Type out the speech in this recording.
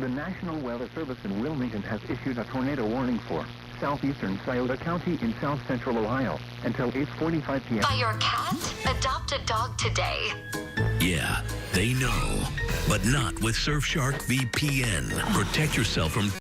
The National Weather Service in Wilmington has issued a tornado warning for southeastern Scioto County in south-central Ohio until 8:45 p.m. By your cat? Adopt a dog today. Yeah, they know. But not with Surfshark VPN. Protect yourself from